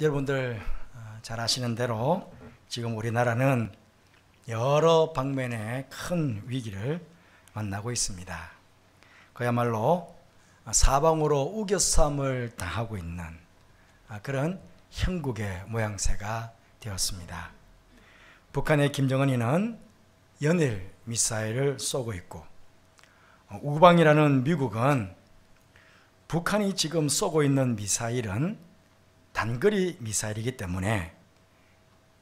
여러분들 잘 아시는 대로 지금 우리나라는 여러 방면의 큰 위기를 만나고 있습니다. 그야말로 사방으로 우겨싸움을 당하고 있는 그런 형국의 모양새가 되었습니다. 북한의 김정은이는 연일 미사일을 쏘고 있고, 우방이라는 미국은 북한이 지금 쏘고 있는 미사일은 단거리 미사일이기 때문에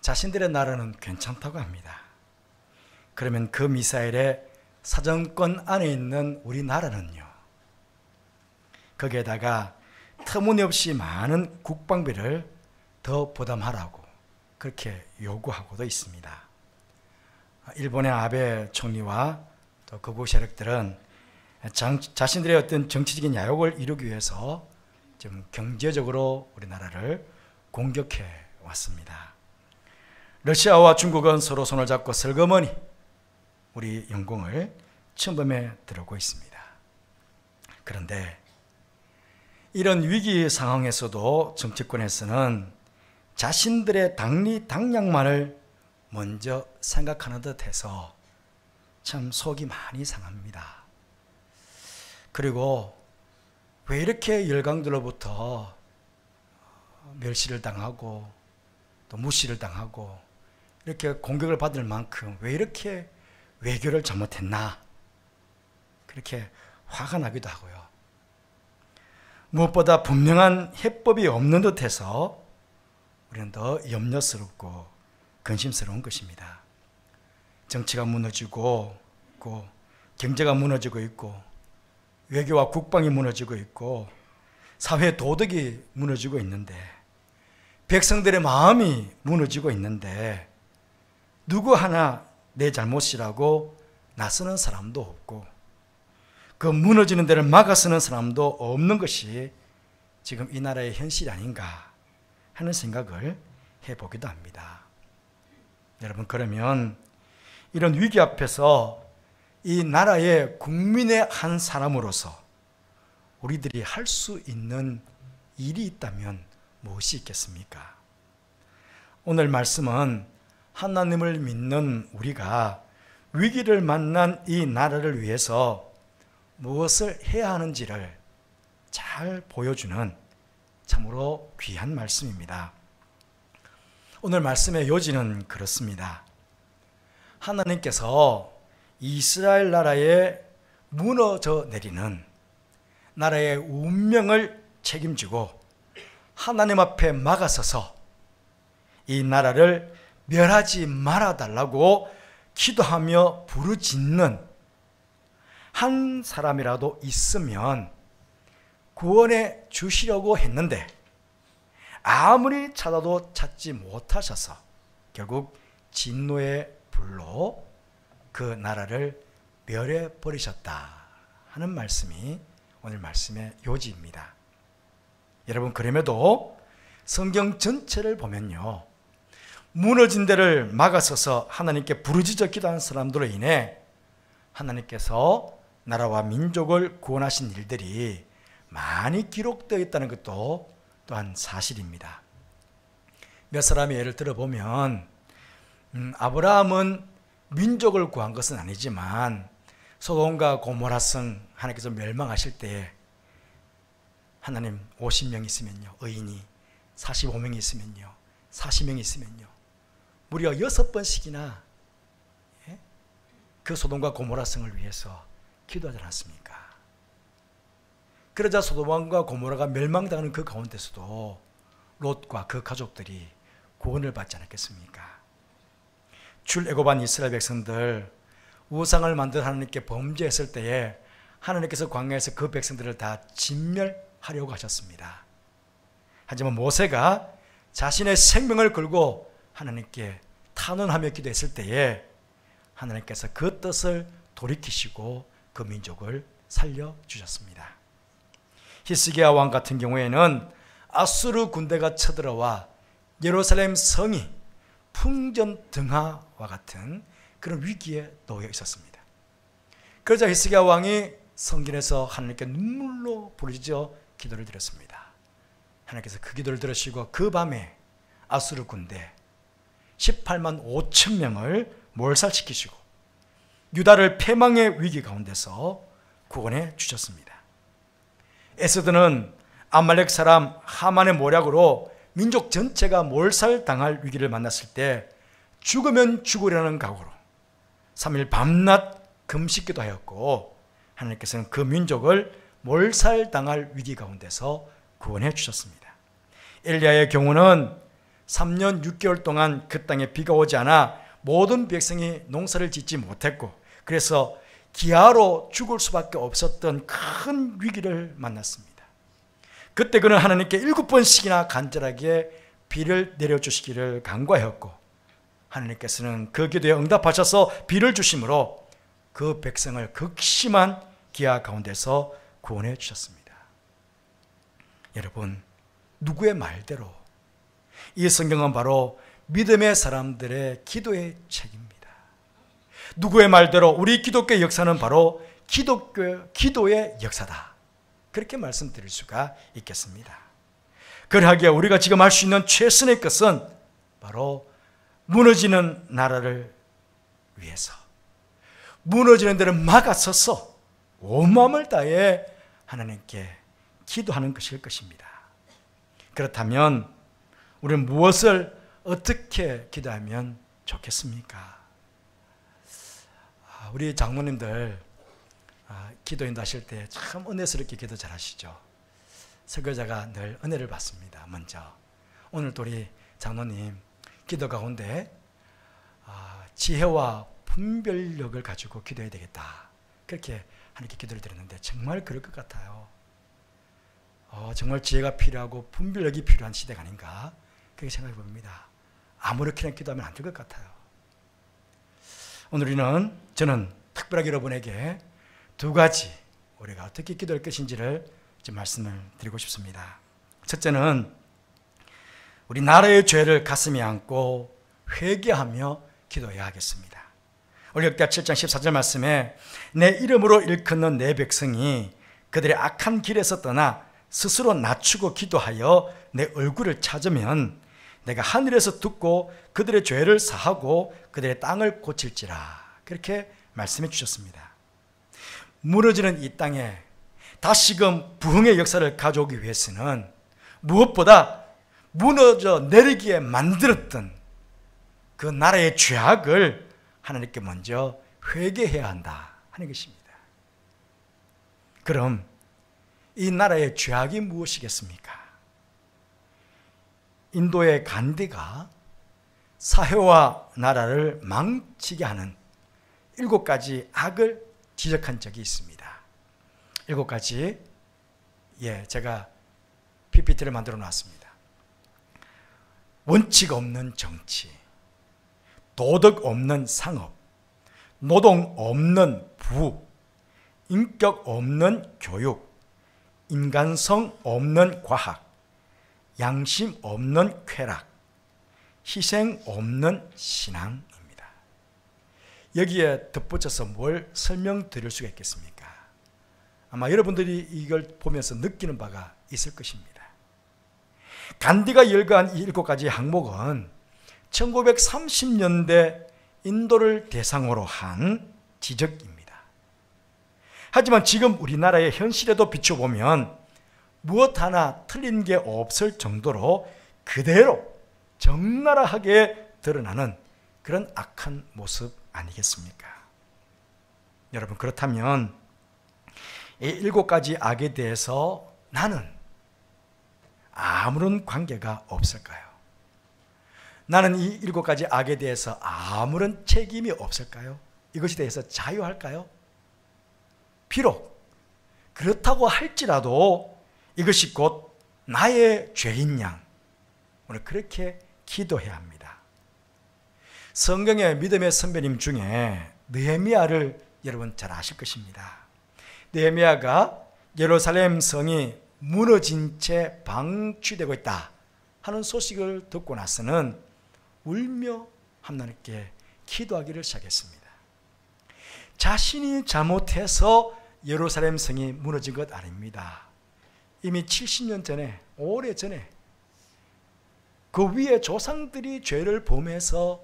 자신들의 나라는 괜찮다고 합니다. 그러면 그 미사일의 사정권 안에 있는 우리나라는요, 거기에다가 터무니없이 많은 국방비를 더 부담하라고 그렇게 요구하고도 있습니다. 일본의 아베 총리와 또 극우 세력들은 자신들의 어떤 정치적인 야욕을 이루기 위해서 좀 경제적으로 우리나라를 공격해 왔습니다. 러시아와 중국은 서로 손을 잡고 슬그머니 우리 영공을 침범해 들어오고 있습니다. 그런데 이런 위기 상황에서도 정치권에서는 자신들의 당리당략만을 먼저 생각하는 듯해서 참 속이 많이 상합니다. 그리고 왜 이렇게 열강들로부터 멸시를 당하고 또 무시를 당하고 이렇게 공격을 받을 만큼 왜 이렇게 외교를 잘못했나, 그렇게 화가 나기도 하고요. 무엇보다 분명한 해법이 없는 듯해서 우리는 더 염려스럽고 근심스러운 것입니다. 정치가 무너지고 있고, 경제가 무너지고 있고, 외교와 국방이 무너지고 있고, 사회 도덕이 무너지고 있는데, 백성들의 마음이 무너지고 있는데, 누구 하나 내 잘못이라고 나서는 사람도 없고, 그 무너지는 데를 막아서는 사람도 없는 것이 지금 이 나라의 현실이 아닌가 하는 생각을 해보기도 합니다. 여러분, 그러면 이런 위기 앞에서 이 나라의 국민의 한 사람으로서 우리들이 할 수 있는 일이 있다면 무엇이 있겠습니까? 오늘 말씀은 하나님을 믿는 우리가 위기를 만난 이 나라를 위해서 무엇을 해야 하는지를 잘 보여주는 참으로 귀한 말씀입니다. 오늘 말씀의 요지는 그렇습니다. 하나님께서 이스라엘 나라에 무너져 내리는 나라의 운명을 책임지고 하나님 앞에 막아서서 이 나라를 멸하지 말아달라고 기도하며 부르짖는 한 사람이라도 있으면 구원해 주시려고 했는데 아무리 찾아도 찾지 못하셔서 결국 진노의 불로 그 나라를 멸해 버리셨다 하는 말씀이 오늘 말씀의 요지입니다. 여러분, 그럼에도 성경 전체를 보면요, 무너진 데를 막아서서 하나님께 부르짖어 기도하는 사람들로 인해 하나님께서 나라와 민족을 구원하신 일들이 많이 기록되어 있다는 것도 또한 사실입니다. 몇 사람의 예를 들어보면 아브라함은 민족을 구한 것은 아니지만 소돔과 고모라성 하나님께서 멸망하실 때에 하나님 50명 있으면요, 의인이 45명 있으면요, 40명 있으면요, 무려 6번씩이나 그 소돔과 고모라성을 위해서 기도하지 않았습니까? 그러자 소돔과 고모라가 멸망당하는 그 가운데서도 롯과 그 가족들이 구원을 받지 않았겠습니까? 출애굽한 이스라엘 백성들 우상을 만든 하나님께 범죄했을 때에 하나님께서 광야에서 그 백성들을 다 진멸하려고 하셨습니다. 하지만 모세가 자신의 생명을 걸고 하나님께 탄원하며 기도했을 때에 하나님께서 그 뜻을 돌이키시고 그 민족을 살려주셨습니다. 히스기야 왕 같은 경우에는 아수르 군대가 쳐들어와 예루살렘 성이 풍전등화와 같은 그런 위기에 놓여 있었습니다. 그러자 히스기야 왕이 성전에서 하나님께 눈물로 부르짖어 기도를 드렸습니다. 하나님께서 그 기도를 들으시고 그 밤에 아수르 군대 18만 5천 명을 몰살시키시고 유다를 패망의 위기 가운데서 구원해 주셨습니다. 에스더는 아말렉 사람 하만의 모략으로 민족 전체가 몰살당할 위기를 만났을 때 죽으면 죽으려는 각오로 3일 밤낮 금식기도 하였고 하나님께서는 그 민족을 몰살당할 위기 가운데서 구원해 주셨습니다. 엘리야의 경우는 3년 6개월 동안 그 땅에 비가 오지 않아 모든 백성이 농사를 짓지 못했고 그래서 기아로 죽을 수밖에 없었던 큰 위기를 만났습니다. 그때 그는 하나님께 7번씩이나 간절하게 비를 내려주시기를 간구하였고 하나님께서는 그 기도에 응답하셔서 비를 주심으로 그 백성을 극심한 기아 가운데서 구원해 주셨습니다. 여러분, 누구의 말대로 이 성경은 바로 믿음의 사람들의 기도의 책입니다. 누구의 말대로 우리 기독교의 역사는 바로 기도의 역사다. 그렇게 말씀드릴 수가 있겠습니다. 그러하기에 우리가 지금 할 수 있는 최선의 것은 바로 무너지는 나라를 위해서 무너지는 데를 막아서서 온 마음을 다해 하나님께 기도하는 것일 것입니다. 그렇다면 우리는 무엇을 어떻게 기도하면 좋겠습니까? 우리 장로님들 기도 인도하실 때 참 은혜스럽게 기도 잘하시죠. 설교자가 늘 은혜를 받습니다. 먼저 오늘도 우리 장로님 기도 가운데 지혜와 분별력을 가지고 기도해야 되겠다. 그렇게 하나님께 기도를 드렸는데 정말 그럴 것 같아요. 정말 지혜가 필요하고 분별력이 필요한 시대가 아닌가 그렇게 생각해 봅니다. 아무렇게나 기도하면 안 될 것 같아요. 오늘 저는 특별하게 여러분에게 두 가지 우리가 어떻게 기도할 것인지를 좀 말씀을 드리고 싶습니다. 첫째는 우리 나라의 죄를 가슴에 안고 회개하며 기도해야 하겠습니다. 올역대하 7장 14절 말씀에 내 이름으로 일컫는 내 백성이 그들의 악한 길에서 떠나 스스로 낮추고 기도하여 내 얼굴을 찾으면 내가 하늘에서 듣고 그들의 죄를 사하고 그들의 땅을 고칠지라. 그렇게 말씀해 주셨습니다. 무너지는 이 땅에 다시금 부흥의 역사를 가져오기 위해서는 무엇보다 무너져 내리기에 만들었던 그 나라의 죄악을 하나님께 먼저 회개해야 한다 하는 것입니다. 그럼 이 나라의 죄악이 무엇이겠습니까? 인도의 간디가 사회와 나라를 망치게 하는 7가지 악을 지적한 적이 있습니다. 7가지, 제가 PPT를 만들어 놨습니다. 원칙 없는 정치, 도덕 없는 상업, 노동 없는 부부, 인격 없는 교육, 인간성 없는 과학, 양심 없는 쾌락, 희생 없는 신앙입니다. 여기에 덧붙여서 뭘 설명드릴 수가 있겠습니까? 아마 여러분들이 이걸 보면서 느끼는 바가 있을 것입니다. 간디가 열거한 이 7가지 항목은 1930년대 인도를 대상으로 한 지적입니다. 하지만 지금 우리나라의 현실에도 비춰보면 무엇 하나 틀린 게 없을 정도로 그대로 적나라하게 드러나는 그런 악한 모습 아니겠습니까? 여러분, 그렇다면 이 7가지 악에 대해서 나는 아무런 관계가 없을까요? 나는 이 7가지 악에 대해서 아무런 책임이 없을까요? 이것에 대해서 자유할까요? 비록 그렇다고 할지라도 이것이 곧 나의 죄인 양 오늘 그렇게 기도해야 합니다. 성경의 믿음의 선배님 중에 느헤미야를 여러분 잘 아실 것입니다. 느헤미야가 예루살렘 성이 무너진 채 방치되고 있다 하는 소식을 듣고 나서는 울며 하나님께 기도하기를 시작했습니다. 자신이 잘못해서 예루살렘 성이 무너진 것 아닙니다. 이미 70년 전에, 오래전에 그 위에 조상들이 죄를 범해서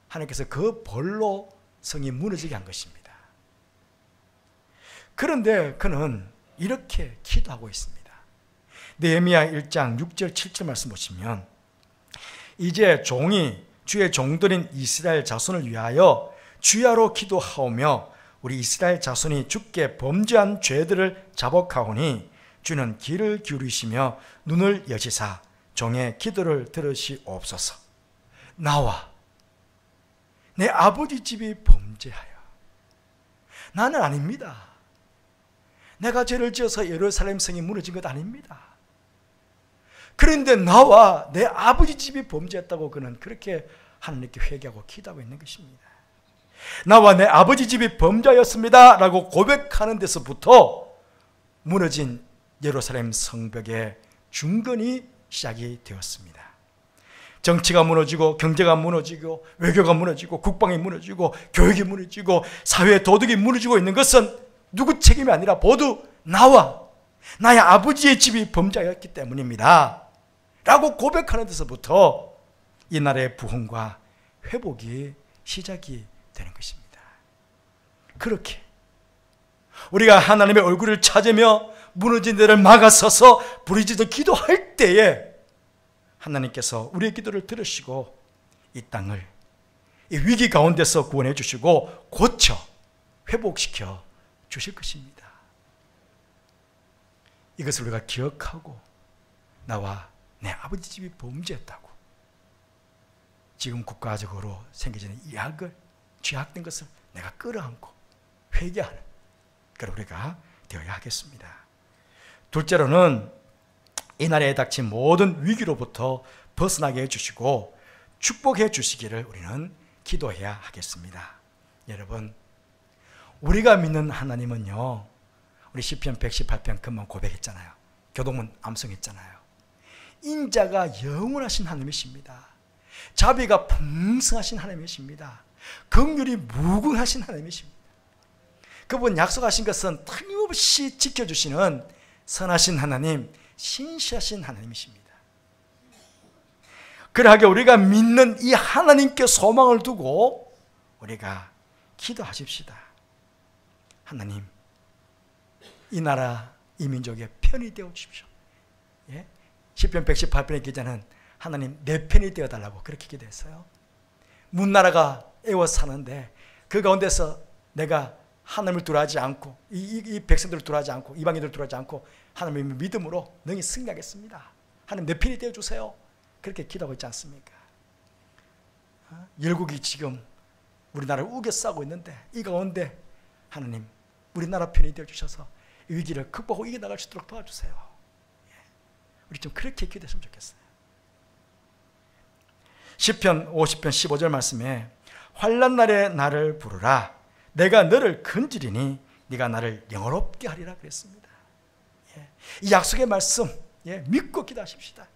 하나님께서 그 벌로 성이 무너지게 한 것입니다. 그런데 그는 이렇게 기도하고 있습니다. 느헤미야 1장 6절 7절 말씀 보시면 이제 종이 주의 종들인 이스라엘 자손을 위하여 주야로 기도하오며 우리 이스라엘 자손이 주께 범죄한 죄들을 자복하오니 주는 귀를 기울이시며 눈을 여시사 종의 기도를 들으시옵소서. 나와 내 아버지 집이 범죄하여, 나는 아닙니다. 내가 죄를 지어서 예루살렘 성이 무너진 것 아닙니다. 그런데 나와 내 아버지 집이 범죄했다고 그는 그렇게 하나님께 회개하고 기도하고 있는 것입니다. 나와 내 아버지 집이 범죄하였습니다 라고 고백하는 데서부터 무너진 예루살렘 성벽의 중건이 시작이 되었습니다. 정치가 무너지고 경제가 무너지고 외교가 무너지고 국방이 무너지고 교육이 무너지고 사회의 도덕이 무너지고 있는 것은 누구 책임이 아니라 모두 나와 나의 아버지의 집이 범죄하였기 때문입니다 라고 고백하는 데서부터 이 나라의 부흥과 회복이 시작이 되는 것입니다. 그렇게 우리가 하나님의 얼굴을 찾으며 무너진 데를 막아서서 부르짖어 기도할 때에 하나님께서 우리의 기도를 들으시고 이 땅을 이 위기 가운데서 구원해 주시고 고쳐 회복시켜 주실 것입니다. 이것을 우리가 기억하고 나와 내 아버지 집이 범죄했다고 지금 국가적으로 생겨지는 이 악을 죄악된 것을 내가 끌어안고 회개하는 그런 우리가 되어야 하겠습니다. 둘째로는 이 나라에 닥친 모든 위기로부터 벗어나게 해주시고 축복해 주시기를 우리는 기도해야 하겠습니다. 여러분, 우리가 믿는 하나님은요, 우리 시편 118편 금방 고백했잖아요. 교동문 암송했잖아요. 인자가 영원하신 하나님이십니다. 자비가 풍성하신 하나님이십니다. 긍휼이 무궁하신 하나님이십니다. 그분 약속하신 것은 틀림없이 지켜주시는 선하신 하나님, 신실하신 하나님이십니다. 그러하게 우리가 믿는 이 하나님께 소망을 두고 우리가 기도하십시다. 하나님, 이 나라, 이 민족의 편이 되어 주십시오. 예? 시편 118편의 기자는 하나님 내 편이 되어달라고 그렇게 기도했어요. 문나라가 애워 사는데 그 가운데서 내가 하나님을 두려워하지 않고 이 백성들을 두려워하지 않고 이방인들을 두려워하지 않고 하나님의 믿음으로 능히 승리하겠습니다. 하나님 내 편이 되어주세요. 그렇게 기도하고 있지 않습니까? 열국이 지금 우리나라를 우겨싸고 있는데 이 가운데 하나님 우리나라 편이 되어주셔서 이 위기를 극복하고 이겨나갈 수 있도록 도와주세요. 우리 좀 그렇게 기도했으면 좋겠어요. 시편 50편 15절 말씀에 환난 날에 나를 부르라 내가 너를 건지리니 네가 나를 영화롭게 하리라 그랬습니다. 이 약속의 말씀 믿고 기도하십시다.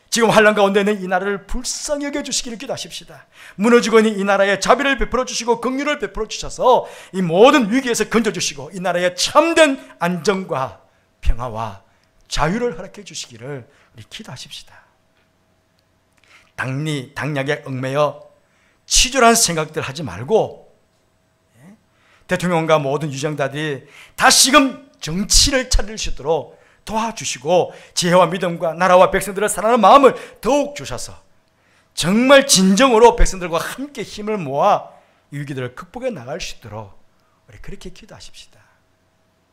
지금 환난 가운데 있는 이 나라를 불쌍히 여겨주시기를 기도하십시다. 무너지고 있는 이 나라에 자비를 베풀어 주시고 긍휼을 베풀어 주셔서 이 모든 위기에서 건져주시고 이 나라에 참된 안정과 평화와 자유를 허락해 주시기를 우리 기도하십시다. 당약에 얽매여 치졸한 생각들 하지 말고 대통령과 모든 유정자들이 다시금 정치를 차릴 수 있도록 도와주시고 지혜와 믿음과 나라와 백성들을 사랑하는 마음을 더욱 주셔서 정말 진정으로 백성들과 함께 힘을 모아 이 위기들을 극복해 나갈 수 있도록 우리 그렇게 기도하십시다.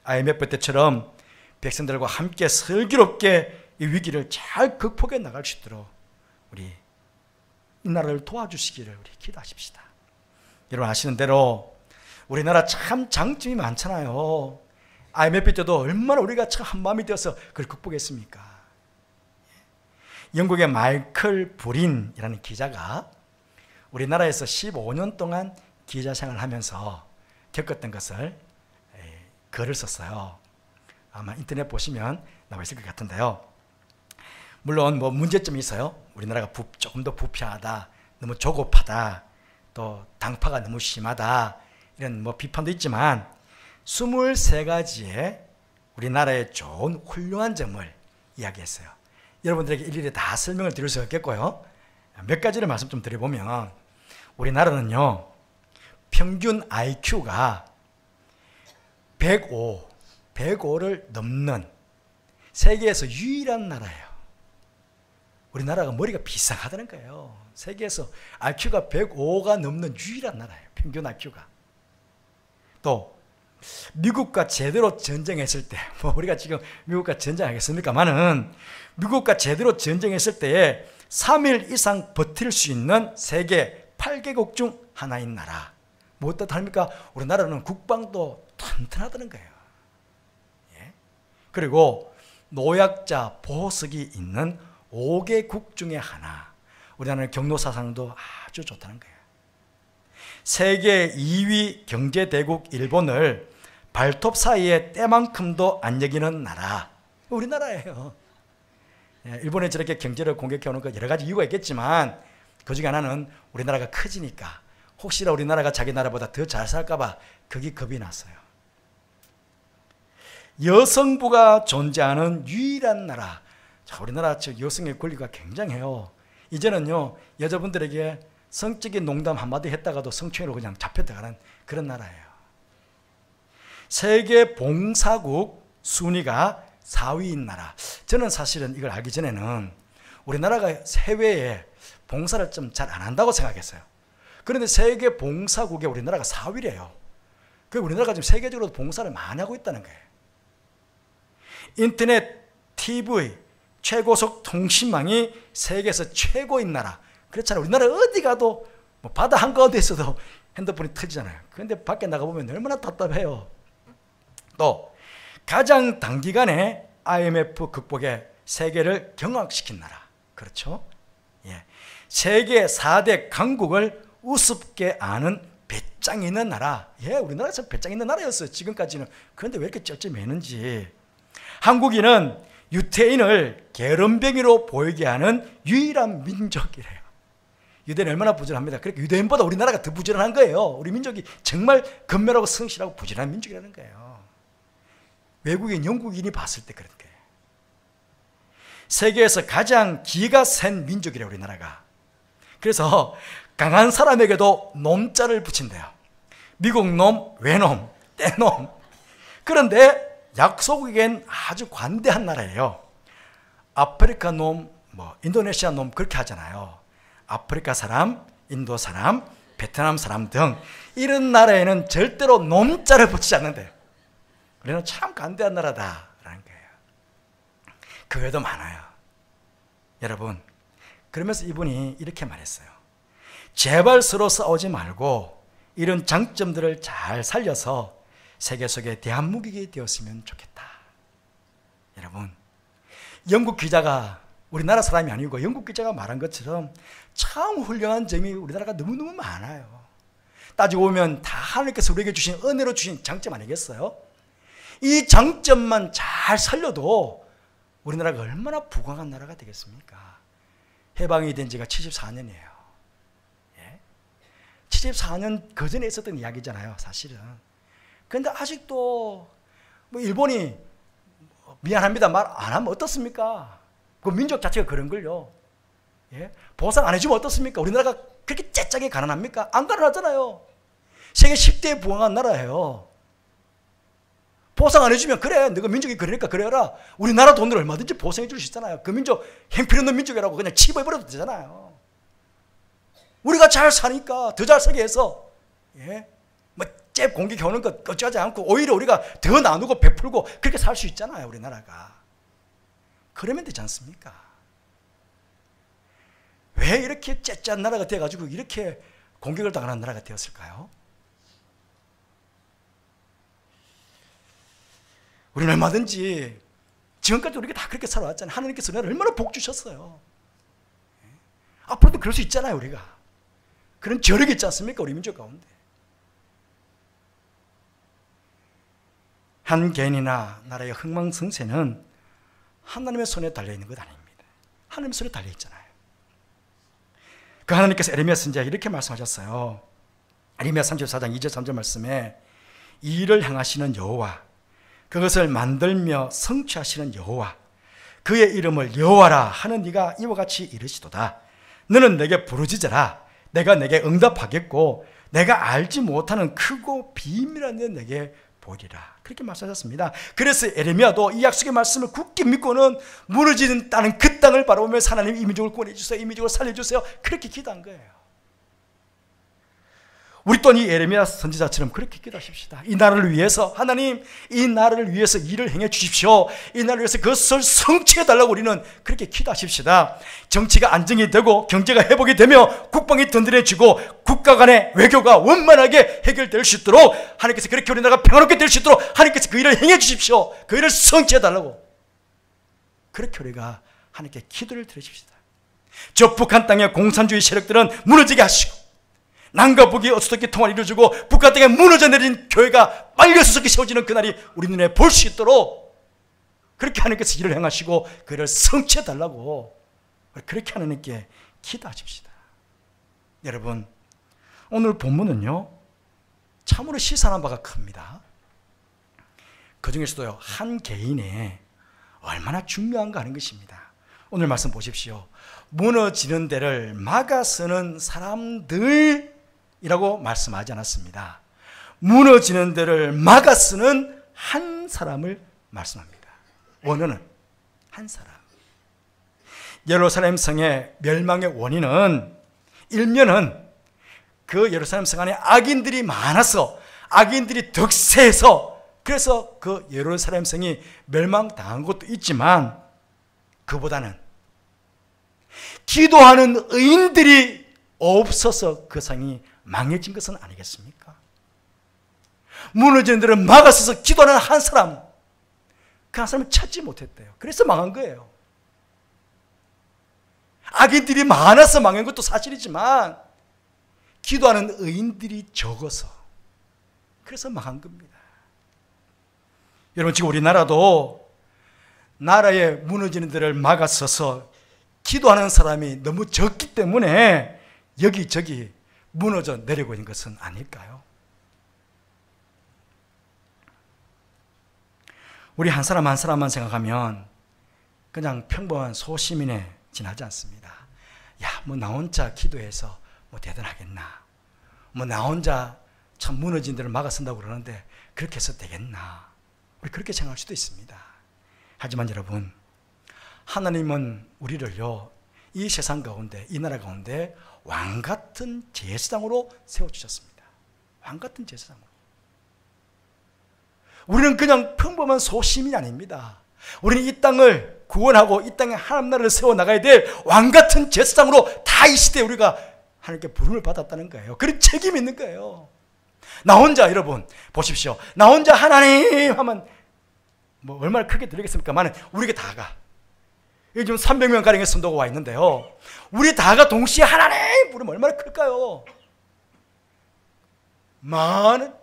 IMF 때처럼 백성들과 함께 슬기롭게 이 위기를 잘 극복해 나갈 수 있도록 우리 이 나라를 도와주시기를 우리 기도하십시다. 여러분 아시는 대로 우리나라 참 장점이 많잖아요. IMF 때도 얼마나 우리가 참 한마음이 되어서 그걸 극복했습니까? 영국의 마이클 브린이라는 기자가 우리나라에서 15년 동안 기자 생활을 하면서 겪었던 것을 글을 썼어요. 아마 인터넷 보시면 나와 있을 것 같은데요. 물론 뭐 문제점이 있어요. 우리나라가 조금 더 부패하다, 너무 조급하다, 또 당파가 너무 심하다 이런 뭐 비판도 있지만 23가지의 우리나라의 좋은 훌륭한 점을 이야기했어요. 여러분들에게 일일이 다 설명을 드릴 수 없겠고요. 몇 가지를 말씀 좀 드려보면 우리나라는요, 평균 IQ가 105를 넘는 세계에서 유일한 나라예요. 우리나라가 머리가 비상하다는 거예요. 세계에서 IQ가 105가 넘는 유일한 나라예요. 평균 IQ가. 또 미국과 제대로 전쟁했을 때, 뭐 우리가 지금 미국과 전쟁하겠습니까만은 미국과 제대로 전쟁했을 때에 3일 이상 버틸 수 있는 세계 8개국 중 하나인 나라. 뭐 어떻답니까? 우리나라는 국방도 튼튼하다는 거예요. 예? 그리고 노약자 보호석이 있는 5개국 중에 하나. 우리나라는 경로사상도 아주 좋다는 거예요. 세계 2위 경제대국 일본을 발톱 사이에 때만큼도 안 여기는 나라. 우리나라예요. 일본에 저렇게 경제를 공격해오는 거 여러 가지 이유가 있겠지만 그 중에 하나는 우리나라가 커지니까 혹시나 우리나라가 자기 나라보다 더 잘 살까봐 그게 겁이 났어요. 여성부가 존재하는 유일한 나라. 자, 우리나라 여성의 권리가 굉장해요. 이제는요, 여자분들에게 성적인 농담 한마디 했다가도 성추행으로 그냥 잡혀들어가는 그런 나라예요. 세계 봉사국 순위가 4위인 나라. 저는 사실은 이걸 알기 전에는 우리나라가 해외에 봉사를 좀 잘 안 한다고 생각했어요. 그런데 세계 봉사국에 우리나라가 4위래요. 그 우리나라가 지금 세계적으로 봉사를 많이 하고 있다는 거예요. 인터넷, TV, 최고속 통신망이 세계에서 최고인 나라. 그렇잖아요. 우리나라 어디 가도 뭐 바다 한가운데 있어도 핸드폰이 터지잖아요. 그런데 밖에 나가보면 얼마나 답답해요. 또 가장 단기간에 IMF 극복에 세계를 경악시킨 나라. 그렇죠? 예. 세계 4대 강국을 우습게 아는 배짱 있는 나라. 예, 우리나라가 참 배짱 있는 나라였어요. 지금까지는. 그런데 왜 이렇게 쩔쩔매는지. 한국인은 유태인을 게으름뱅이로 보이게 하는 유일한 민족이래요. 유대인은 얼마나 부지런합니다. 그러니까 유대인보다 우리나라가 더 부지런한 거예요. 우리 민족이 정말 건면하고 성실하고 부지런한 민족이라는 거예요. 외국인, 영국인이 봤을 때 그런 거예요. 세계에서 가장 기가 센 민족이래요, 우리나라가. 그래서 강한 사람에게도 놈자를 붙인대요. 미국 놈, 외놈, 떼놈. 그런데 약소국에겐 아주 관대한 나라예요. 아프리카 놈, 뭐 인도네시아 놈 그렇게 하잖아요. 아프리카 사람, 인도 사람, 베트남 사람 등 이런 나라에는 절대로 놈자를 붙이지 않는데 우리는 참 관대한 나라다라는 거예요. 그 외에도 많아요. 여러분, 그러면서 이분이 이렇게 말했어요. 제발 서로 싸우지 말고 이런 장점들을 잘 살려서 세계 속에 대한민국이 되었으면 좋겠다. 여러분, 영국 기자가 우리나라 사람이 아니고 영국 기자가 말한 것처럼 참 훌륭한 점이 우리나라가 너무너무 많아요. 따지고 보면 다 하나님께서 우리에게 주신 은혜로 주신 장점 아니겠어요? 이 장점만 잘 살려도 우리나라가 얼마나 부강한 나라가 되겠습니까? 해방이 된 지가 74년이에요. 예? 74년 그 전에 있었던 이야기잖아요, 사실은. 그런데 아직도 뭐 일본이 미안합니다 말 안 하면 어떻습니까? 그 민족 자체가 그런 걸요. 예? 보상 안 해주면 어떻습니까? 우리나라가 그렇게 째짝이 가난합니까? 안 가난하잖아요. 세계 10대에 부강한 나라예요. 보상 안 해주면 그래, 너가 민족이 그러니까 그래라. 우리나라 돈으로 얼마든지 보상해 줄 수 있잖아요. 그 민족 형편없는 민족이라고 그냥 치부해버려도 되잖아요. 우리가 잘 사니까 더 잘 살게 해서, 예? 뭐 잽 공격해오는 것 어찌하지 않고 오히려 우리가 더 나누고 베풀고 그렇게 살 수 있잖아요, 우리나라가. 그러면 되지 않습니까? 왜 이렇게 째짠 나라가 돼가지고 이렇게 공격을 당하는 나라가 되었을까요? 우리는 얼마든지 지금까지 우리가 다 그렇게 살아왔잖아요. 하나님께서 우리를 얼마나 복 주셨어요. 앞으로도 그럴 수 있잖아요, 우리가. 그런 저력이 있지 않습니까, 우리 민족 가운데. 한 개인이나 나라의 흥망성쇠는 하나님의 손에 달려있는 것 아닙니다. 하나님의 손에 달려있잖아요. 그 하나님께서 에레미야 선지자에 이렇게 말씀하셨어요. 에레미야 34장 2절 3절 말씀에 이를 향하시는 여호와 그것을 만들며 성취하시는 여호와, 그의 이름을 여호와라 하는 네가 이와 같이 이르시도다. 너는 내게 부르짖으라. 내가 내게 응답하겠고 내가 알지 못하는 크고 비밀한 일 내게 보리라. 그렇게 말씀하셨습니다. 그래서 에레미야도 이 약속의 말씀을 굳게 믿고는 무너지는 그 땅을 바라보며 하나님 이 민족을 구원해 주세요, 이 민족을 살려주세요, 그렇게 기도한 거예요. 우리 또한 이 에레미야 선지자처럼 그렇게 기도하십시다. 이 나라를 위해서, 하나님 이 나라를 위해서 일을 행해 주십시오. 이 나라를 위해서 그것을 성취해 달라고 우리는 그렇게 기도하십시다. 정치가 안정이 되고 경제가 회복이 되며 국방이 든든해지고 국가 간의 외교가 원만하게 해결될 수 있도록 하나님께서 그렇게 우리나라가 평화롭게 될 수 있도록 하나님께서 그 일을 행해 주십시오. 그 일을 성취해 달라고 그렇게 우리가 하나님께 기도를 드리십시다. 저 북한 땅의 공산주의 세력들은 무너지게 하시고 남과 북이 어떻게 통화를 이루어지고 북한 땅에 무너져 내린 교회가 빨려서게 세워지는 그날이 우리 눈에 볼 수 있도록 그렇게 하나님께서 일을 행하시고 그를 성취해 달라고 그렇게 하나님께 기도하십시다. 여러분, 오늘 본문은요 참으로 시사하는 바가 큽니다. 그 중에서도요 한 개인의 얼마나 중요한가 하는 것입니다. 오늘 말씀 보십시오. 무너지는 데를 막아서는 사람들 이라고 말씀하지 않았습니다. 무너지는 데를 막아서는 한 사람을 말씀합니다. 원어는 한 사람. 예루살렘 성의 멸망의 원인은 일면은 그 예루살렘 성 안에 악인들이 많아서 악인들이 득세해서 그래서 그 예루살렘 성이 멸망당한 것도 있지만 그보다는 기도하는 의인들이 없어서 그 성이 망해진 것은 아니겠습니까? 무너지는 데를 막아서서 기도하는 한 사람, 그 한 사람을 찾지 못했대요. 그래서 망한 거예요. 악인들이 많아서 망한 것도 사실이지만 기도하는 의인들이 적어서 그래서 망한 겁니다. 여러분, 지금 우리나라도 나라의 무너지는 데를 막아서서 기도하는 사람이 너무 적기 때문에 여기저기 무너져 내리고 있는 것은 아닐까요? 우리 한 사람 한 사람만 생각하면 그냥 평범한 소시민에 지나지 않습니다. 야, 뭐 나 혼자 기도해서 뭐 대단하겠나? 뭐 나 혼자 참 무너진 데를 막아선다고 그러는데 그렇게 해서 되겠나? 우리 그렇게 생각할 수도 있습니다. 하지만 여러분, 하나님은 우리를요 이 세상 가운데, 이 나라 가운데 왕 같은 제사장으로 세워주셨습니다. 왕 같은 제사장으로. 우리는 그냥 평범한 소시민이 아닙니다. 우리는 이 땅을 구원하고 이 땅에 하나님 나라를 세워나가야 될 왕 같은 제사장으로 다 이 시대에 우리가 하나님께 부름을 받았다는 거예요. 그런 책임이 있는 거예요. 나 혼자, 여러분 보십시오. 나 혼자 하나님 하면 뭐 얼마나 크게 들리겠습니까? 많은 우리가 다가 지금 300명가량의 성도가 와 있는데요, 우리 다가 동시에 하나님 부르면 얼마나 클까요? 많은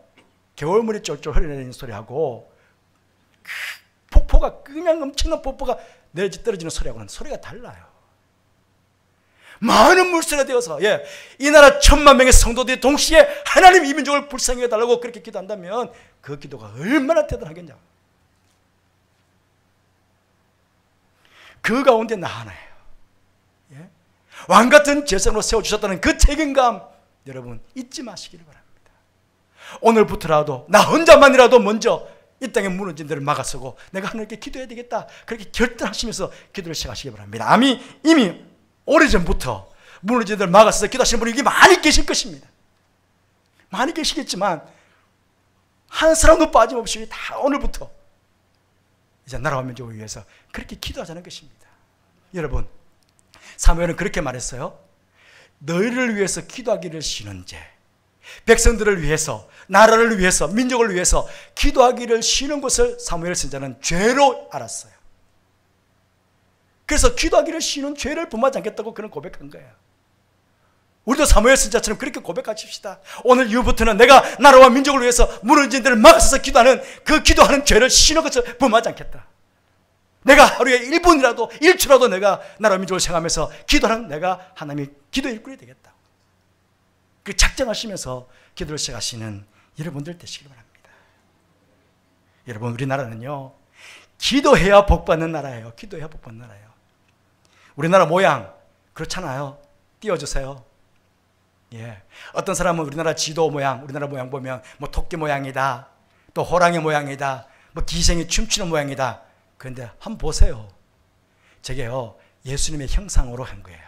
겨울물이 쫄쫄 흘러내리는 소리하고 폭포가 그냥 엄청난 폭포가 떨어지는 소리하고는 소리가 달라요. 많은 물소리가 되어서 이 나라 1000만 명의 성도들이 동시에 하나님 이 민족을 불쌍히 해달라고 그렇게 기도한다면 그 기도가 얼마나 대단하겠냐. 그 가운데 나 하나예요. 왕같은 제사장으로 세워주셨다는 그 책임감 여러분 잊지 마시기를 바랍니다. 오늘부터라도 나 혼자만이라도 먼저 이 땅에 무너진 데를 막아서고 내가 하나님께 기도해야 되겠다, 그렇게 결단하시면서 기도를 시작하시기 바랍니다. 이미 오래전부터 무너진 데를 막아서 기도하시는 분이 많이 계실 것입니다. 많이 계시겠지만 한 사람도 빠짐없이 다 오늘부터 이제 나라와 민족을 위해서 그렇게 기도하자는 것입니다. 여러분, 사무엘은 그렇게 말했어요. 너희를 위해서 기도하기를 쉬는 죄, 백성들을 위해서, 나라를 위해서, 민족을 위해서 기도하기를 쉬는 것을 사무엘 선지자는 죄로 알았어요. 그래서 기도하기를 쉬는 죄를 범하지 않겠다고 그는 고백한 거예요. 우리도 사무엘 선지자처럼 그렇게 고백하십시다. 오늘 이후부터는 내가 나라와 민족을 위해서 무너진 데를 막아서서 기도하는 그 기도하는 죄를 쉬는 것을 범하지 않겠다. 내가 하루에 1분이라도 1초라도 내가 나라와 민족을 생각하면서 기도하는 내가 하나님의 기도의 일꾼이 되겠다. 그 작정하시면서 기도를 시작하시는 여러분들 되시길 바랍니다. 여러분, 우리나라는요, 기도해야 복받는 나라예요. 기도해야 복받는 나라예요. 우리나라 모양 그렇잖아요. 띄워주세요. 예. 어떤 사람은 우리나라 지도 모양, 우리나라 모양 보면 뭐 토끼 모양이다, 또 호랑이 모양이다, 뭐 기생이 춤추는 모양이다. 그런데 한번 보세요. 저게요, 예수님의 형상으로 한 거예요.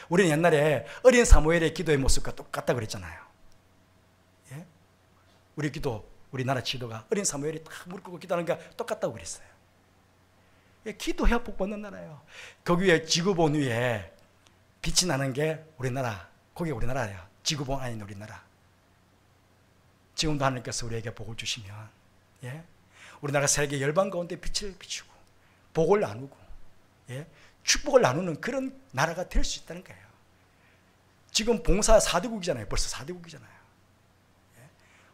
우리는 옛날에 어린 사무엘의 기도의 모습과 똑같다고 그랬잖아요. 예? 우리 기도, 우리나라 지도가 어린 사무엘이 딱 무릎 꿇고 기도하는 게 똑같다고 그랬어요. 예, 기도해야 복받는 나라예요. 거기 위에 지구본 위에 빛이 나는 게 우리나라, 거기 우리나라예요. 지구본 아닌 우리나라. 지금도 하나님께서 우리에게 복을 주시면, 예? 우리나라가 세계 열방 가운데 빛을 비추고 복을 나누고, 예? 축복을 나누는 그런 나라가 될 수 있다는 거예요. 지금 봉사 4대국이잖아요. 벌써 4대국이잖아요. 예?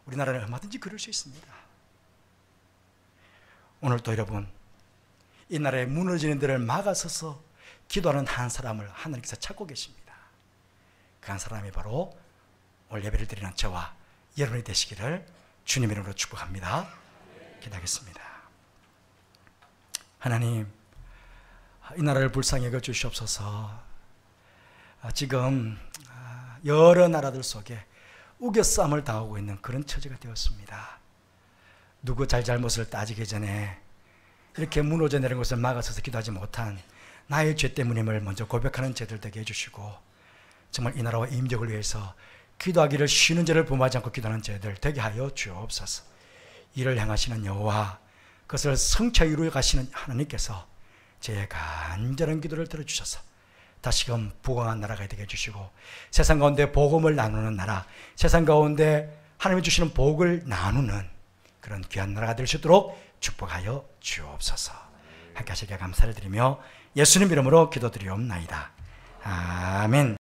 우리나라는 얼마든지 그럴 수 있습니다. 오늘도 여러분, 이 나라에 무너지는 데를 막아서서 기도하는 한 사람을 하나님께서 찾고 계십니다. 그 한 사람이 바로 오늘 예배를 드리는 저와 여러분이 되시기를 주님의 이름으로 축복합니다. 기도하겠습니다. 하나님, 이 나라를 불쌍히 여겨 주시옵소서. 지금 여러 나라들 속에 우겨싸움을 당하고 있는 그런 처지가 되었습니다. 누구 잘잘못을 따지기 전에 이렇게 무너져 내린 것을 막아서서 기도하지 못한 나의 죄 때문임을 먼저 고백하는 죄들 되게 해주시고, 정말 이 나라와 임적을 위해서 기도하기를 쉬는 죄를 범하지 않고 기도하는 죄들 되게 하여 주옵소서. 이를 행하시는 여호와, 그것을 성취 이루어 가시는 하나님께서 제 간절한 기도를 들어주셔서 다시금 부강한 나라가 되게 해주시고, 세상 가운데 복음을 나누는 나라, 세상 가운데 하나님이 주시는 복을 나누는 그런 귀한 나라가 될 수 있도록 축복하여 주옵소서. 함께 하시기에 감사를 드리며 예수님 이름으로 기도드리옵나이다. 아멘.